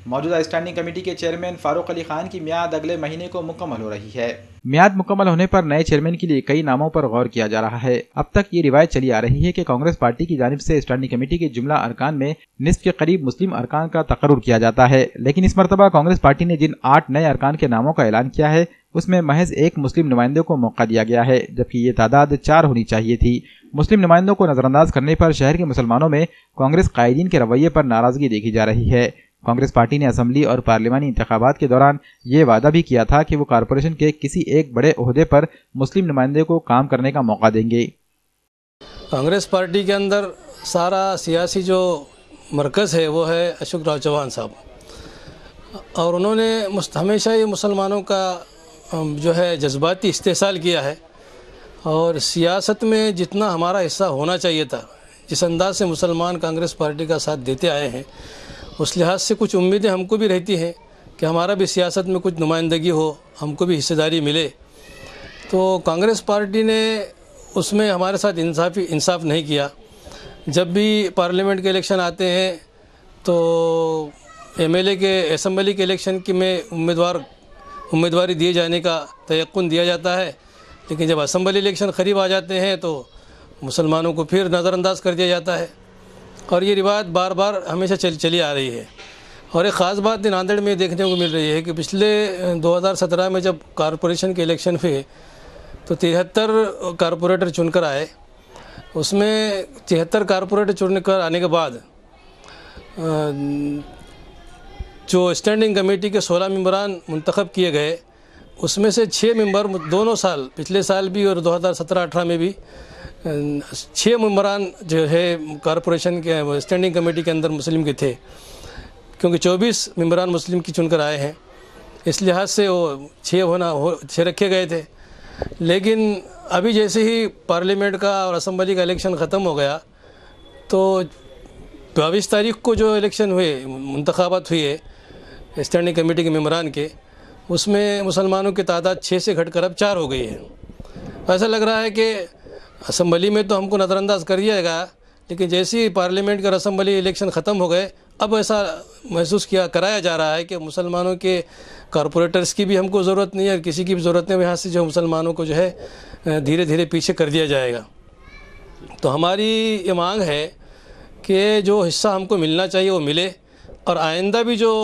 موجودہ standing committee کے chairman فاروق علی خان کی میعاد اگلے مہینے کو مکمل ہو رہی ہے۔ میعاد مکمل ہونے پر نئے چیئرمین کے لیے کئی ناموں پر غور کیا جا رہا ہے۔ اب تک یہ روایت چلی آ رہی ہے کہ کانگریس پارٹی کی جانب سے اسٹینڈنگ کمیٹی کے جملہ ارکان میں نصف کے قریب مسلم ارکان کا تقرر کیا جاتا ہے، لیکن اس مرتبہ کانگریس پارٹی نے جن 8 نئے ارکان کے ناموں کا اعلان کیا ہے اس میں محض ایک مسلم نمائندے کو موقع دیا گیا ہے، جبکہ یہ تعداد 4 ہونی چاہیے تھی۔ مسلم نمائندوں کو نظر انداز کرنے پر شہر کے مسلمانوں میں کانگریس قائدین کے رویے پر ناراضگی دیکھی جا رہی ہے۔ کانگریس پارٹی نے اسمبلی اور پارلیمانی انتخابات کے دوران یہ وعدہ بھی کیا تھا کہ وہ کارپوریشن کے کسی ایک بڑے عہدے پر مسلم نمائندے کو کام کرنے کا موقع دیں گے۔ کانگریس پارٹی کے اندر سارا سیاسی جو مرکز ہے وہ ہے اشوک راؤ چوہان صاحب، اور انہوں نے ہمیشہ یہ مسلمانوں کا جو ہے جذباتی استحصال کیا ہے، اور سیاست میں جتنا ہمارا حصہ ہونا چاہیے تھا، جس انداز سے مسلمان کانگریس پارٹی کا ساتھ دیتے آئے ہیں، اس لحاظ سے کچھ امیدیں ہم کو بھی رہتی ہیں کہ ہمارا بھی سیاست میں کچھ نمائندگی ہو، ہم کو بھی حصہ داری ملے۔ تو کانگریس پارٹی نے اس میں ہمارے ساتھ انصاف نہیں کیا۔ جب بھی پارلیمنٹ کے الیکشن آتے ہیں تو ایم ایل اے کے اسمبلی کے الیکشن کی میں امیدواری دیے جانے کا تیقن دیا جاتا ہے، لیکن جب اسمبلی الیکشن قریب آ جاتے ہیں تو مسلمانوں کو پھر نظر انداز کر دیا جاتا ہے، اور یہ روایت بار بار ہمیشہ چلی آ رہی ہے۔ اور ایک خاص بات ناندیڑ میں دیکھنے کو مل رہی ہے کہ پچھلے 2017 میں جب کارپوریشن کے الیکشن ہوئے تو 73 کارپوریٹر چن کر آئے، اس میں 73 کارپوریٹر چن کر آنے کے بعد جو اسٹینڈنگ کمیٹی کے 16 ممبران منتخب کیے گئے، اس میں سے 6 ممبر دونوں سال، پچھلے سال بھی اور 2017-18 میں بھی 6 ممبران جو ہے کارپوریشن کے اسٹینڈنگ کمیٹی کے اندر مسلم کے تھے، کیونکہ 24 ممبران مسلم کی چن کر آئے ہیں، اس لحاظ سے وہ 6 رکھے گئے تھے۔ لیکن ابھی جیسے ہی پارلیمنٹ کا اور اسمبلی کا الیکشن ختم ہو گیا تو 22 تاریخ کو جو الیکشن ہوئے، انتخابات ہوئے اسٹینڈنگ کمیٹی کے ممبران کے، اس میں مسلمانوں کی تعداد 6 سے گھٹ کر اب 4 ہو گئی ہے۔ ایسا لگ رہا ہے کہ اسمبلی میں تو ہم کو نظر انداز کر دیا گیا، لیکن جیسے ہی پارلیمنٹ کا اور اسمبلی الیکشن ختم ہو گئے اب ایسا محسوس کرایا جا رہا ہے کہ مسلمانوں کے کارپوریٹرز کی بھی ہم کو ضرورت نہیں ہے اور کسی کی بھی ضرورت نہیں ہے، یہاں سے جو مسلمانوں کو جو ہے دھیرے دھیرے پیچھے کر دیا جائے گا۔ تو ہماری یہ مانگ ہے کہ جو حصہ ہم کو ملنا چاہیے وہ ملے، اور آئندہ بھی جو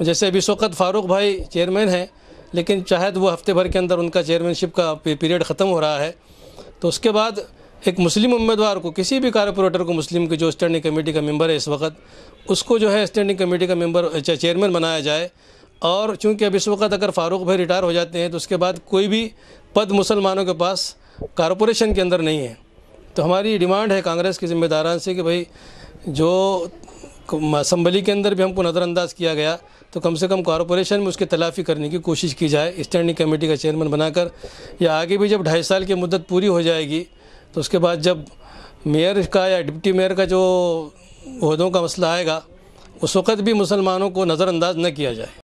جیسے ابھی اس وقت فاروق بھائی چیئرمین ہیں، لیکن شاید وہ ہفتے بھر کے اندر ان کا چیئرمین شپ کا پیریڈ ختم ہو رہا ہے، تو اس کے بعد ایک مسلم امیدوار کو، کسی بھی کارپوریٹر کو مسلم کے جو اسٹینڈنگ کمیٹی کا ممبر ہے اس وقت، اس کو جو ہے اسٹینڈنگ کمیٹی کا ممبر چیئرمین بنایا جائے۔ اور چونکہ اب اس وقت اگر فاروق بھائی ریٹائر ہو جاتے ہیں تو اس کے بعد کوئی بھی پد مسلمانوں کے پاس کارپوریشن کے اندر نہیں ہے۔ تو ہماری ڈیمانڈ ہے کانگریس کے ذمہ داران سے کہ بھائی جو اسمبلی کے اندر بھی ہم کو نظر انداز کیا گیا تو کم سے کم کارپوریشن میں اس کی تلافی کرنے کی کوشش کی جائے اسٹینڈنگ کمیٹی کا چیئرمین بنا کر، یا آگے بھی جب 2.5 سال کی مدت پوری ہو جائے گی تو اس کے بعد جب میئر کا یا ڈپٹی میئر کا جو عہدوں کا مسئلہ آئے گا اس وقت بھی مسلمانوں کو نظر انداز نہ کیا جائے۔